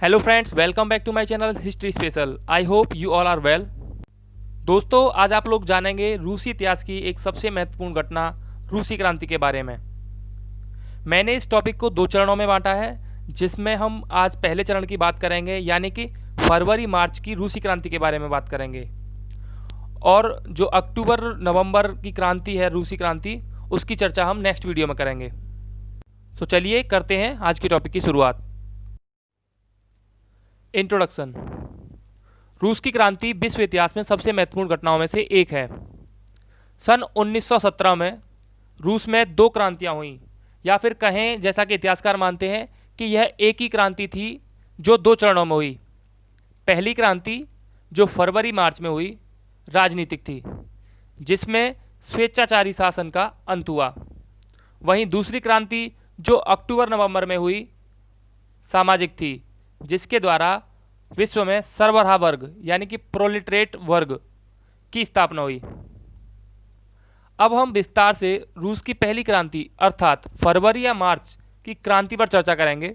Hello friends, welcome back to my channel history special. I hope you all are well. दोस्तों, आज आप लोग जानेंगे रूसी इतिहास की एक सबसे महत्वपूर्ण घटना रूसी क्रांति के बारे में। मैंने इस टॉपिक को 2 चरणों में बांटा है, जिसमें हम आज पहले चरण की बात करेंगे, यानी कि फरवरी मार्च की रूसी क्रांति के बारे में बात करेंगे, और जो अक्टूबर नवंबर की क्रांति है, रूसी क्रांति, उसकी चर्चा हम नेक्स्ट वीडियो में करेंगे। तो चलिए करते हैं आज की टॉपिक की शुरुआत। इंट्रोडक्शन। रूस की क्रांति विश्व इतिहास में सबसे महत्वपूर्ण घटनाओं में से एक है। सन 1917 में रूस में 2 क्रांतियां हुई, या फिर कहें, जैसा कि इतिहासकार मानते हैं, कि यह एक ही क्रांति थी जो 2 चरणों में हुई। पहली क्रांति, जो फरवरी मार्च में हुई, राजनीतिक थी, जिसमें स्वेच्छाचारी शासन का अंत हुआ। वहीं दूसरी क्रांति, जो अक्टूबर नवंबर में हुई, सामाजिक थी, जिसके द्वारा विश्व में सर्वहारा वर्ग यानी कि प्रोलेटरेट वर्ग की स्थापना हुई। अब हम विस्तार से रूस की पहली क्रांति अर्थात फरवरी या मार्च की क्रांति पर चर्चा करेंगे,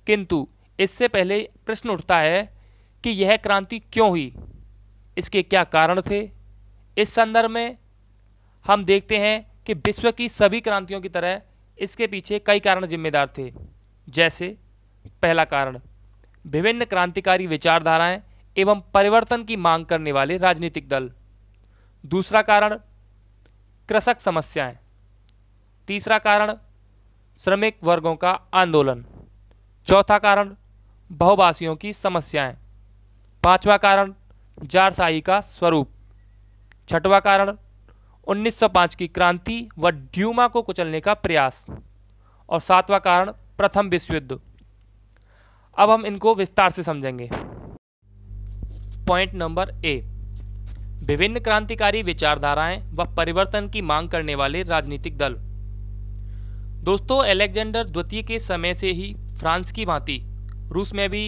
किंतु इससे पहले प्रश्न उठता है कि यह क्रांति क्यों हुई, इसके क्या कारण थे। इस संदर्भ में हम देखते हैं कि विश्व की सभी क्रांतियों की तरह इसके पीछे कई कारण जिम्मेदार थे। जैसे पहला कारण, विभिन्न क्रांतिकारी विचारधाराएं एवं परिवर्तन की मांग करने वाले राजनीतिक दल। दूसरा कारण, कृषक समस्याएं। तीसरा कारण, श्रमिक वर्गों का आंदोलन। चौथा कारण, बहुभाषियों की समस्याएं। पांचवा कारण, जारशाही का स्वरूप। छठवां कारण, 1905 की क्रांति व ड्यूमा को कुचलने का प्रयास। और सातवां कारण, प्रथम विश्व युद्ध। अब हम इनको विस्तार से समझेंगे। पॉइंट नंबर ए, विभिन्न क्रांतिकारी विचारधाराएं व परिवर्तन की मांग करने वाले राजनीतिक दल। दोस्तों, अलेक्जेंडर द्वितीय के समय से ही फ्रांस की भांति रूस में भी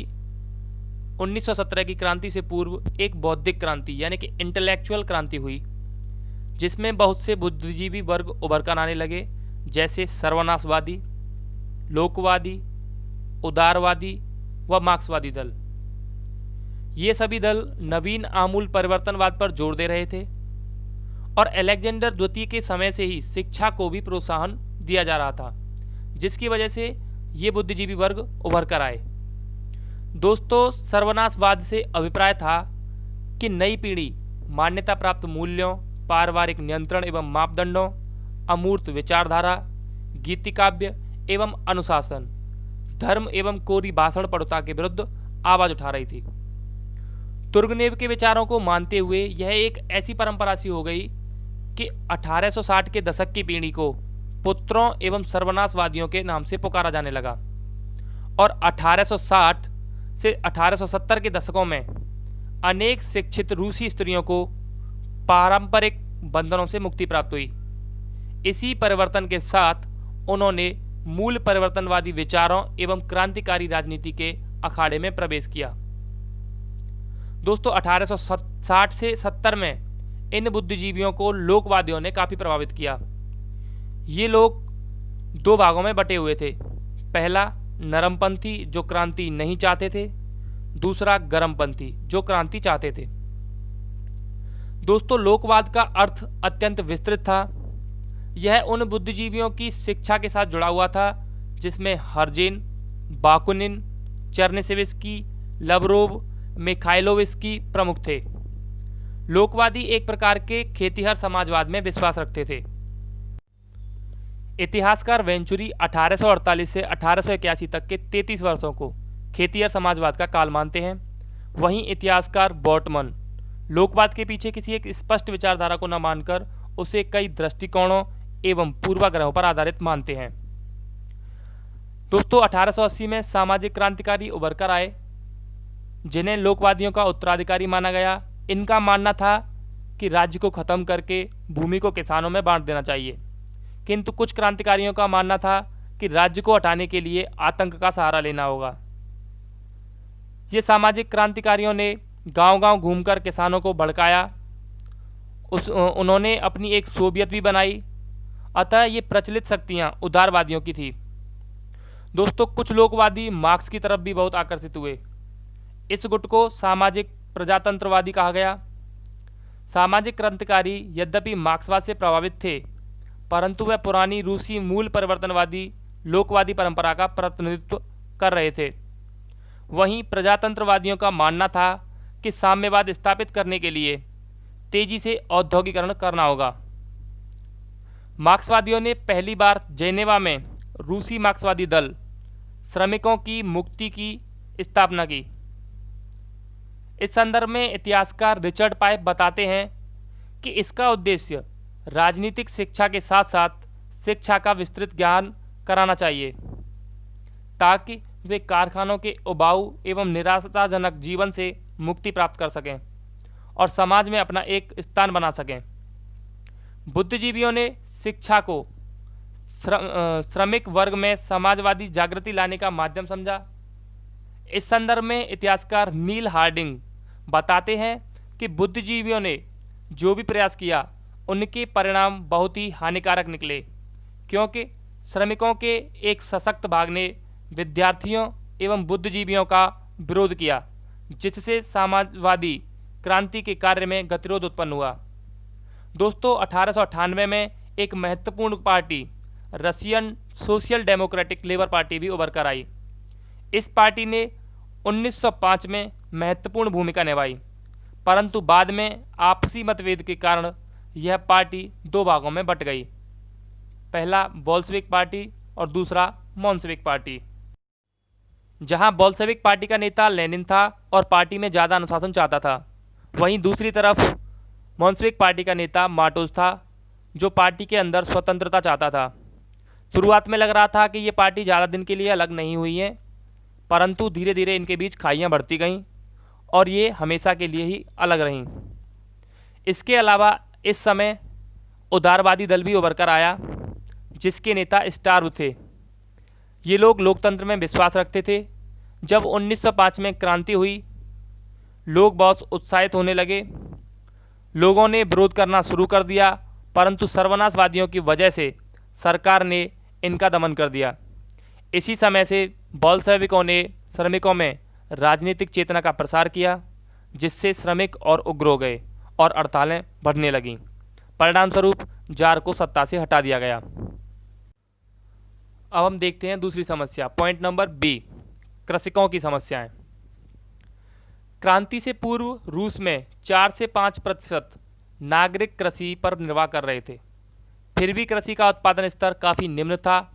1917 की क्रांति से पूर्व एक बौद्धिक क्रांति यानी कि इंटेलेक्चुअल क्रांति हुई, जिसमें बहुत से बुद्धिजीवी वर्ग उभर कर आने लगे, जैसे सर्वनाशवादी, लोकवादी, उदारवादी व मार्क्सवादी दल। ये सभी दल नवीन आमूल परिवर्तनवाद पर जोर दे रहे थे, और अलेक्जेंडर द्वितीय के समय से ही शिक्षा को भी प्रोत्साहन दिया जा रहा था, जिसकी वजह से ये बुद्धिजीवी वर्ग उभर कर आए। दोस्तों, सर्वनाशवाद से अभिप्राय था कि नई पीढ़ी मान्यता प्राप्त मूल्यों, पारिवारिक नियंत्रण एवं मापदंडों, अमूर्त विचारधारा, गीतिकाव्य एवं अनुशासन, धर्म एवं कोरी भाषण परुता के विरुद्ध आवाज उठा रही थी। तुर्गनेव के विचारों को मानते हुए यह एक ऐसी परंपरा सी हो गई कि 1860 के दशक की पीढ़ी को पुत्रों एवं सर्वनाशवादियों के नाम से पुकारा जाने लगा, और 1860 से 1870 के दशकों में अनेक शिक्षित रूसी स्त्रियों को पारंपरिक बंधनों से मुक्ति प्राप्त हुई। इसी परिवर्तन के साथ उन्होंने मूल परिवर्तनवादी विचारों एवं क्रांतिकारी राजनीति के अखाड़े में प्रवेश किया। दोस्तों, 1860 से 70 में इन बुद्धिजीवियों को लोकवादियों ने काफी प्रभावित किया। ये लोग 2 भागों में बटे हुए थे। पहला, नरमपंथी जो क्रांति नहीं चाहते थे। दूसरा, गरमपंथी जो क्रांति चाहते थे। दोस्तों, लोकवाद का अर्थ अत्यंत विस्तृत था। यह उन बुद्धिजीवियों की शिक्षा के साथ जुड़ा हुआ था जिसमें हर्जेन, बाकुनिन, चर्निसेविस्की, लवरोव, मिखाइलोविस्की प्रमुख थे। लोकवादी एक प्रकार के खेतिहर समाजवाद में विश्वास रखते थे। इतिहासकार वेंचुरी 1848 से 1881 तक के 33 वर्षों को खेतिहर समाजवाद का काल मानते हैं। वहीं इतिहासकार बॉटमन लोकवाद के पीछे किसी एक स्पष्ट विचारधारा को न मानकर उसे कई दृष्टिकोणों एवं पूर्वाग्रहों पर आधारित मानते हैं। दोस्तों, 1880 में सामाजिक क्रांतिकारी उभर कर आए, जिन्हें लोकवादियों का उत्तराधिकारी माना गया। इनका मानना था कि राज्य को खत्म करके भूमि को किसानों में बांट देना चाहिए, किंतु कुछ क्रांतिकारियों का मानना था कि राज्य को हटाने के लिए आतंक का सहारा लेना होगा। ये सामाजिक क्रांतिकारियों ने गांव-गांव घूमकर किसानों को भड़काया। उन्होंने अपनी एक सोवियत भी बनाई। अतः ये प्रचलित शक्तियां उदारवादियों की थी। दोस्तों कुछ लोकवादी मार्क्स की तरफ भी बहुत आकर्षित हुए। इस गुट को सामाजिक प्रजातंत्रवादी कहा गया। सामाजिक क्रांतिकारी यद्यपि मार्क्सवाद से प्रभावित थे, परंतु वह पुरानी रूसी मूल परिवर्तनवादी लोकवादी परंपरा का प्रतिनिधित्व कर रहे थे। वहीं प्रजातंत्रवादियों का मानना था कि साम्यवाद स्थापित करने के लिए तेजी से औद्योगिकरण करना होगा। मार्क्सवादियों ने पहली बार जेनेवा में रूसी मार्क्सवादी दल श्रमिकों की मुक्ति की स्थापना की। इस संदर्भ में इतिहासकार रिचर्ड पाइप बताते हैं कि इसका उद्देश्य राजनीतिक शिक्षा के साथ साथ शिक्षा का विस्तृत ज्ञान कराना चाहिए, ताकि वे कारखानों के उबाऊ एवं निराशाजनक जीवन से मुक्ति प्राप्त कर सकें और समाज में अपना एक स्थान बना सकें। बुद्धिजीवियों ने शिक्षा को श्रमिक वर्ग में समाजवादी जागृति लाने का माध्यम समझा। इस संदर्भ में इतिहासकार नील हार्डिंग बताते हैं कि बुद्धिजीवियों ने जो भी प्रयास किया उनके परिणाम बहुत ही हानिकारक निकले, क्योंकि श्रमिकों के एक सशक्त भाग ने विद्यार्थियों एवं बुद्धिजीवियों का विरोध किया, जिससे समाजवादी क्रांति के कार्य में गतिरोध उत्पन्न हुआ। दोस्तों 1898 में एक महत्वपूर्ण party Russian social democratic labour party भी उभर कर आई। इस पार्टी ने 1905 में महत्वपूर्ण भूमिका निभाई, परंतु बाद में आपसी मतभेद के कारण यह पार्टी दो भागों में बंट गई। पहला बोल्शेविक पार्टी और दूसरा मोन्शेविक पार्टी। जहां बोल्शेविक पार्टी का नेता लेनिन था और पार्टी में ज़्यादा अनुशासन चाहता था, वहीं दूसरी तरफ मोन्शेविक पार्टी का नेता मार्टोज था, जो पार्टी के अंदर स्वतंत्रता चाहता था। शुरुआत में लग रहा था कि ये पार्टी ज़्यादा दिन के लिए अलग नहीं हुई है, परंतु धीरे धीरे इनके बीच खाइयाँ बढ़ती गईं और ये हमेशा के लिए ही अलग रहीं। इसके अलावा इस समय उदारवादी दल भी उभर कर आया, जिसके नेता स्टार्व थे। ये लोग लोकतंत्र में विश्वास रखते थे। जब 1905 में क्रांति हुई, लोग बहुत उत्साहित होने लगे। लोगों ने विरोध करना शुरू कर दिया, परंतु सर्वनाशवादियों की वजह से सरकार ने इनका दमन कर दिया। इसी समय से बोल्शेविकों ने श्रमिकों में राजनीतिक चेतना का प्रसार किया, जिससे श्रमिक और उग्र हो गए और हड़तालें बढ़ने लगीं। परिणामस्वरूप जार को सत्ता से हटा दिया गया। अब हम देखते हैं दूसरी समस्या, पॉइंट नंबर बी, कृषकों की समस्याएं। क्रांति से पूर्व रूस में 4 से 5% नागरिक कृषि पर निर्वाह कर रहे थे। फिर भी कृषि का उत्पादन स्तर काफ़ी निम्न था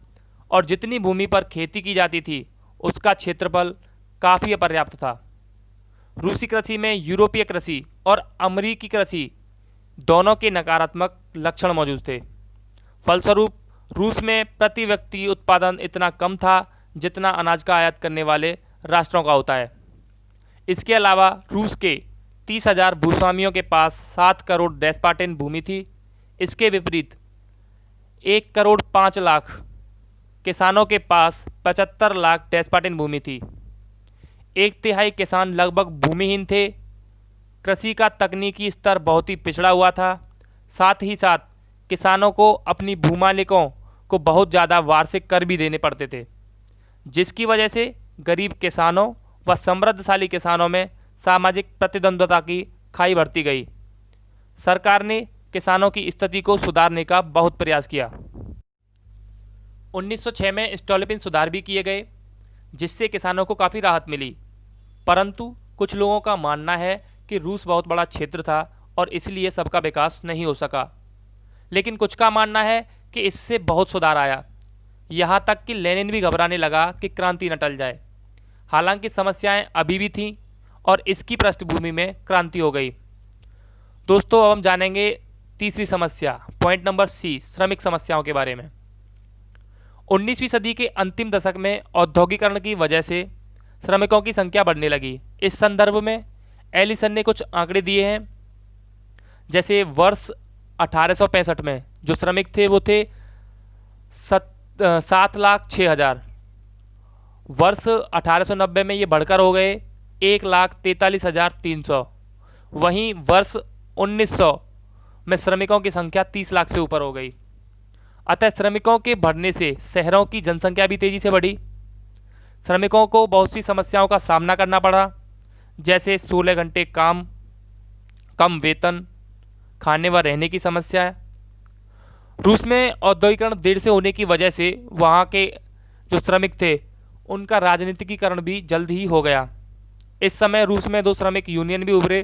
और जितनी भूमि पर खेती की जाती थी उसका क्षेत्रफल काफ़ी अपर्याप्त था। रूसी कृषि में यूरोपीय कृषि और अमेरिकी कृषि दोनों के नकारात्मक लक्षण मौजूद थे। फलस्वरूप रूस में प्रति व्यक्ति उत्पादन इतना कम था जितना अनाज का आयात करने वाले राष्ट्रों का होता है। इसके अलावा रूस के 30,000 भूस्वामियों के पास 7 करोड़ डेस्पाटिन भूमि थी। इसके विपरीत 1 करोड़ 5 लाख किसानों के पास 75 लाख डेस्पाटिन भूमि थी। 1/3 किसान लगभग भूमिहीन थे। कृषि का तकनीकी स्तर बहुत ही पिछड़ा हुआ था। साथ ही साथ किसानों को अपनी भूमालिकों को बहुत ज़्यादा वार्षिक कर भी देने पड़ते थे, जिसकी वजह से गरीब किसानों व समृद्धशाली किसानों में सामाजिक प्रतिद्वंद्विता की खाई बढ़ती गई। सरकार ने किसानों की स्थिति को सुधारने का बहुत प्रयास किया। 1906 में स्टोलिपिन सुधार भी किए गए, जिससे किसानों को काफ़ी राहत मिली। परंतु कुछ लोगों का मानना है कि रूस बहुत बड़ा क्षेत्र था और इसलिए सबका विकास नहीं हो सका, लेकिन कुछ का मानना है कि इससे बहुत सुधार आया। यहाँ तक कि लेनिन भी घबराने लगा कि क्रांति न टल जाए। हालांकि समस्याएं अभी भी थीं और इसकी पृष्ठभूमि में क्रांति हो गई। दोस्तों अब हम जानेंगे तीसरी समस्या, पॉइंट नंबर सी, श्रमिक समस्याओं के बारे में। 19वीं सदी के अंतिम दशक में औद्योगिकरण की वजह से श्रमिकों की संख्या बढ़ने लगी। इस संदर्भ में एलिसन ने कुछ आंकड़े दिए हैं। जैसे वर्ष 1865 में जो श्रमिक थे वो थे 7,06,000। वर्ष 1890 में ये बढ़कर हो गए 1,43,300। वहीं वर्ष 1900 में श्रमिकों की संख्या 30 लाख से ऊपर हो गई। अतः श्रमिकों के बढ़ने से शहरों की जनसंख्या भी तेजी से बढ़ी। श्रमिकों को बहुत सी समस्याओं का सामना करना पड़ा, जैसे 16 घंटे काम, कम वेतन, खाने व रहने की समस्या है। रूस में औद्योगिकरण देर से होने की वजह से वहाँ के जो श्रमिक थे उनका राजनीतिकीकरण भी जल्द ही हो गया। इस समय रूस में दो श्रमिक यूनियन भी उभरे,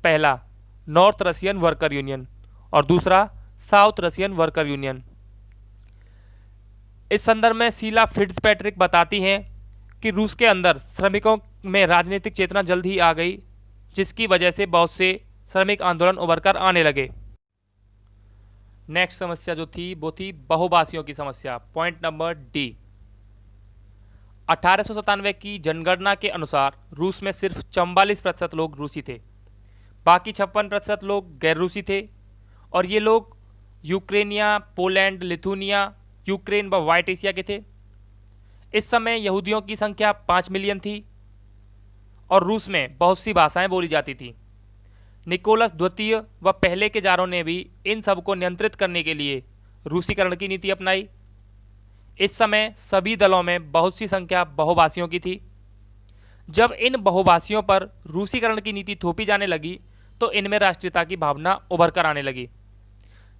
पहला नॉर्थ रशियन वर्कर यूनियन और दूसरा साउथ रशियन वर्कर यूनियन। इस संदर्भ में शीला फिट्जपैट्रिक बताती हैं कि रूस के अंदर श्रमिकों में राजनीतिक चेतना जल्द ही आ गई, जिसकी वजह से बहुत से श्रमिक आंदोलन उभर कर आने लगे। नेक्स्ट समस्या जो थी वो थी बहुभाषियों की समस्या। Point number D. 1897 की जनगणना के अनुसार रूस में सिर्फ 44% लोग रूसी थे, बाकी 56% लोग गैर रूसी थे और ये लोग यूक्रेनिया, पोलैंड, लिथुनिया, यूक्रेन व व्हाइट एशिया के थे। इस समय यहूदियों की संख्या 5 मिलियन थी और रूस में बहुत सी भाषाएं बोली जाती थी। निकोलस द्वितीय व पहले के जारों ने भी इन सबको नियंत्रित करने के लिए रूसीकरण की नीति अपनाई। इस समय सभी दलों में बहुत सी संख्या बहुभाषियों की थी। जब इन बहुभाषियों पर रूसीकरण की नीति थोपी जाने लगी तो इनमें राष्ट्रीयता की भावना उभर कर आने लगी,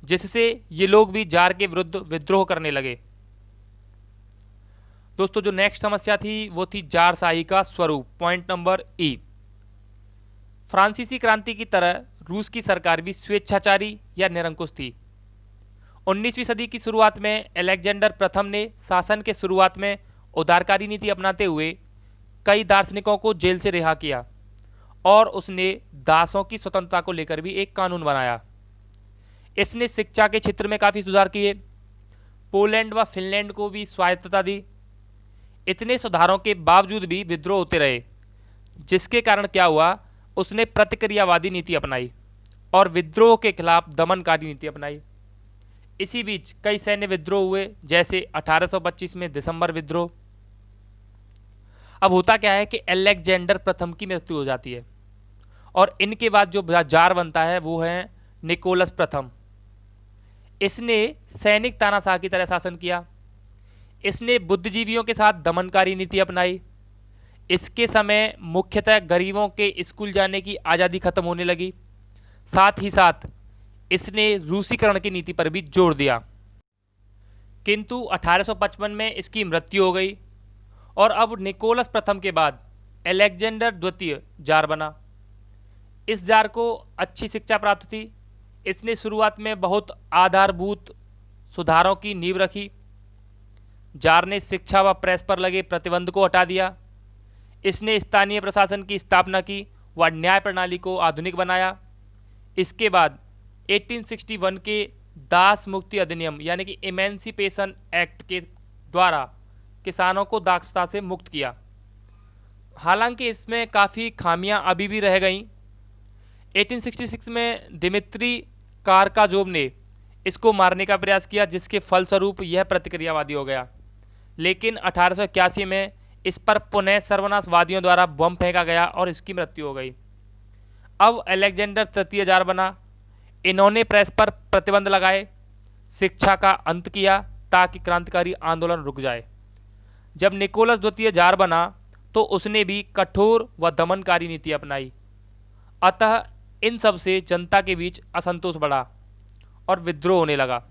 जिससे ये लोग भी जार के विरुद्ध विद्रोह करने लगे। दोस्तों जो नेक्स्ट समस्या थी वो थी जारशाही का स्वरूप। पॉइंट नंबर ई। फ्रांसीसी क्रांति की तरह रूस की सरकार भी स्वेच्छाचारी या निरंकुश थी। 19वीं सदी की शुरुआत में अलेक्जेंडर प्रथम ने शासन के शुरुआत में उदारकारी नीति अपनाते हुए कई दार्शनिकों को जेल से रिहा किया और उसने दासों की स्वतंत्रता को लेकर भी एक कानून बनाया। इसने शिक्षा के क्षेत्र में काफ़ी सुधार किए, पोलैंड व फिनलैंड को भी स्वायत्तता दी। इतने सुधारों के बावजूद भी विद्रोह होते रहे, जिसके कारण क्या हुआ, उसने प्रतिक्रियावादी नीति अपनाई और विद्रोह के खिलाफ दमनकारी नीति अपनाई। इसी बीच कई सैन्य विद्रोह हुए, जैसे 1825 में दिसंबर विद्रोह। अब होता क्या है कि अलेक्जेंडर प्रथम की मृत्यु हो जाती है और इनके बाद जो जार बनता है वो है निकोलस प्रथम। इसने सैनिक तानाशाह की तरह शासन किया। इसने बुद्धिजीवियों के साथ दमनकारी नीति अपनाई। इसके समय मुख्यतः गरीबों के स्कूल जाने की आज़ादी खत्म होने लगी। साथ ही साथ इसने रूसीकरण की नीति पर भी जोर दिया। किंतु 1855 में इसकी मृत्यु हो गई और अब निकोलस प्रथम के बाद अलेक्जेंडर द्वितीय जार बना। इस जार को अच्छी शिक्षा प्राप्त थी। इसने शुरुआत में बहुत आधारभूत सुधारों की नींव रखी। जार ने शिक्षा व प्रेस पर लगे प्रतिबंध को हटा दिया। इसने स्थानीय प्रशासन की स्थापना की व न्याय प्रणाली को आधुनिक बनाया। इसके बाद 1861 के दास मुक्ति अधिनियम यानी कि इमेंसिपेशन एक्ट के द्वारा किसानों को दासता से मुक्त किया। हालांकि इसमें काफ़ी खामियां अभी भी रह गईं। 1866 में दिमित्री कारकाजोव ने इसको मारने का प्रयास किया, जिसके फलस्वरूप यह प्रतिक्रियावादी हो गया। लेकिन 1881 में इस पर पुनः सर्वनाशवादियों द्वारा बम फेंका गया और इसकी मृत्यु हो गई। अब अलेक्जेंडर तृतीय जार बना। इन्होंने प्रेस पर प्रतिबंध लगाए, शिक्षा का अंत किया ताकि क्रांतिकारी आंदोलन रुक जाए। जब निकोलस द्वितीय जार बना तो उसने भी कठोर व दमनकारी नीति अपनाई। अतः इन सब से जनता के बीच असंतोष बढ़ा और विद्रोह होने लगा।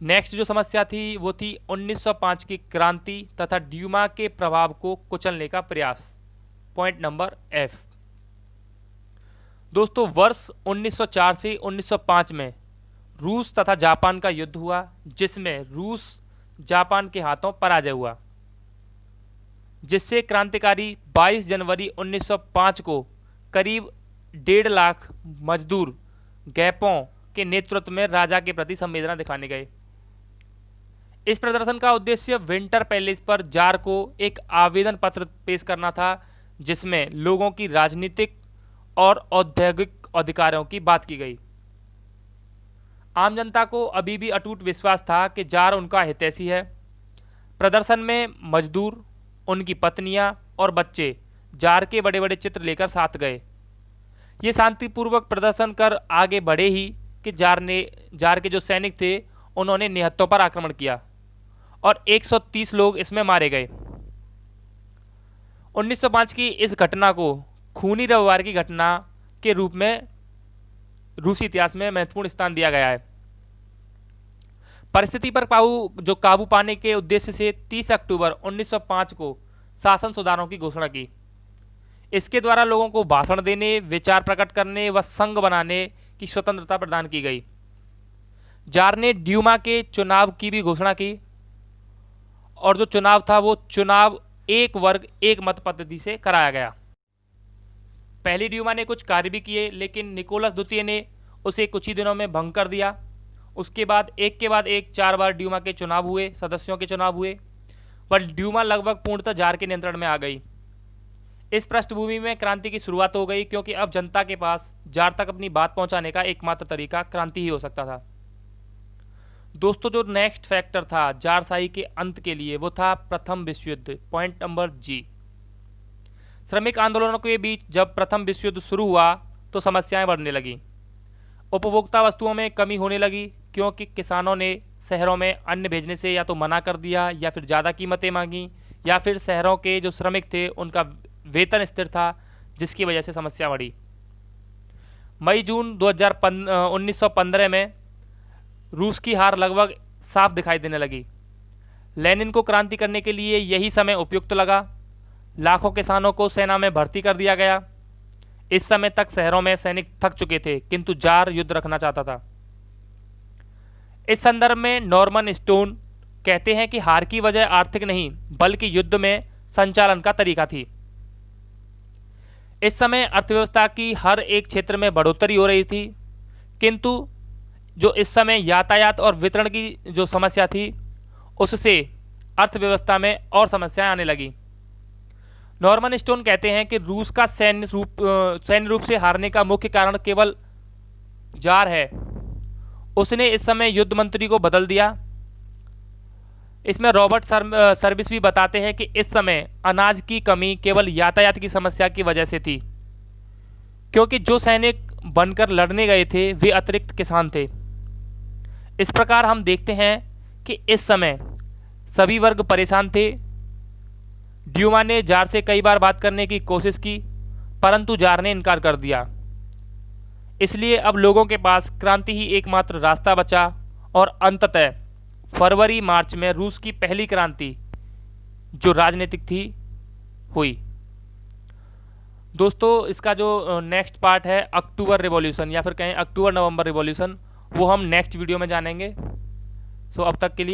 नेक्स्ट जो समस्या थी वो थी 1905 की क्रांति तथा ड्यूमा के प्रभाव को कुचलने का प्रयास। Point number F. दोस्तों वर्ष 1904 से 1905 में रूस तथा जापान का युद्ध हुआ, जिसमें रूस जापान के हाथों पराजय हुआ, जिससे क्रांतिकारी 22 जनवरी 1905 को करीब 1.5 लाख मजदूर गैपों के नेतृत्व में राजा के प्रति संवेदना दिखाने गए। इस प्रदर्शन का उद्देश्य विंटर पैलेस पर जार को एक आवेदन पत्र पेश करना था, जिसमें लोगों की राजनीतिक और औद्योगिक अधिकारों की बात की गई। आम जनता को अभी भी अटूट विश्वास था कि जार उनका हितैषी है। प्रदर्शन में मजदूर, उनकी पत्नियां और बच्चे जार के बड़े बड़े चित्र लेकर साथ गए। ये शांतिपूर्वक प्रदर्शन कर आगे बढ़े ही कि जार के जो सैनिक थे उन्होंने निहत्तों पर आक्रमण किया और 130 लोग इसमें मारे गए। 1905 की इस घटना को खूनी रविवार की घटना के रूप में रूसी इतिहास में महत्वपूर्ण स्थान दिया गया है। परिस्थिति पर काबू पाने के उद्देश्य से 30 अक्टूबर 1905 को शासन सुधारों की घोषणा की। इसके द्वारा लोगों को भाषण देने, विचार प्रकट करने व संघ बनाने की स्वतंत्रता प्रदान की गई। जार ने ड्यूमा के चुनाव की भी घोषणा की और जो चुनाव था वो चुनाव एक वर्ग एक मत पद्धति से कराया गया। पहली ड्यूमा ने कुछ कार्य भी किए, लेकिन निकोलस द्वितीय ने उसे कुछ ही दिनों में भंग कर दिया। उसके बाद एक 4 बार ड्यूमा के चुनाव हुए, सदस्यों के चुनाव हुए, पर ड्यूमा लगभग पूर्णतः जार के नियंत्रण में आ गई। इस पृष्ठभूमि में क्रांति की शुरुआत हो गई, क्योंकि अब जनता के पास जार तक अपनी बात पहुंचाने का एकमात्र तरीका क्रांति ही हो सकता था। दोस्तों, जो नेक्स्ट फैक्टर था जारशाही के अंत के लिए, वो था प्रथम विश्व युद्ध। पॉइंट नंबर जी। श्रमिक आंदोलनों के बीच जब प्रथम विश्व युद्ध शुरू हुआ तो समस्याएं बढ़ने लगी। उपभोक्ता वस्तुओं में कमी होने लगी, क्योंकि किसानों ने शहरों में अन्न भेजने से या तो मना कर दिया, या फिर ज़्यादा कीमतें मांगी, या फिर शहरों के जो श्रमिक थे उनका वेतन स्थिर था, जिसकी वजह से समस्या बढ़ी। मई जून 1915 में रूस की हार लगभग साफ दिखाई देने लगी। लेनिन को क्रांति करने के लिए यही समय उपयुक्त लगा। लाखों किसानों को सेना में भर्ती कर दिया गया। इस समय तक शहरों में सैनिक थक चुके थे, किंतु जार युद्ध रखना चाहता था। इस संदर्भ में नॉर्मन स्टोन कहते हैं कि हार की वजह आर्थिक नहीं, बल्कि युद्ध में संचालन का तरीका थी। इस समय अर्थव्यवस्था की हर एक क्षेत्र में बढ़ोतरी हो रही थी, किंतु जो इस समय यातायात और वितरण की जो समस्या थी, उससे अर्थव्यवस्था में और समस्याएं आने लगी। नॉर्मन स्टोन कहते हैं कि रूस का सैन्य रूप से हारने का मुख्य कारण केवल जार है। उसने इस समय युद्ध मंत्री को बदल दिया। इसमें रॉबर्ट सर्विस भी बताते हैं कि इस समय अनाज की कमी केवल यातायात की समस्या की वजह से थी, क्योंकि जो सैनिक बनकर लड़ने गए थे वे अतिरिक्त किसान थे। इस प्रकार हम देखते हैं कि इस समय सभी वर्ग परेशान थे। ड्यूमा ने जार से कई बार बात करने की कोशिश की, परंतु जार ने इनकार कर दिया। इसलिए अब लोगों के पास क्रांति ही एकमात्र रास्ता बचा और अंततः फरवरी मार्च में रूस की पहली क्रांति जो राजनीतिक थी हुई। दोस्तों, इसका जो नेक्स्ट पार्ट है अक्टूबर रिवॉल्यूशन या फिर कहें अक्टूबर नवंबर रिवॉल्यूशन, वो हम नेक्स्ट वीडियो में जानेंगे। सो अब तक के लिए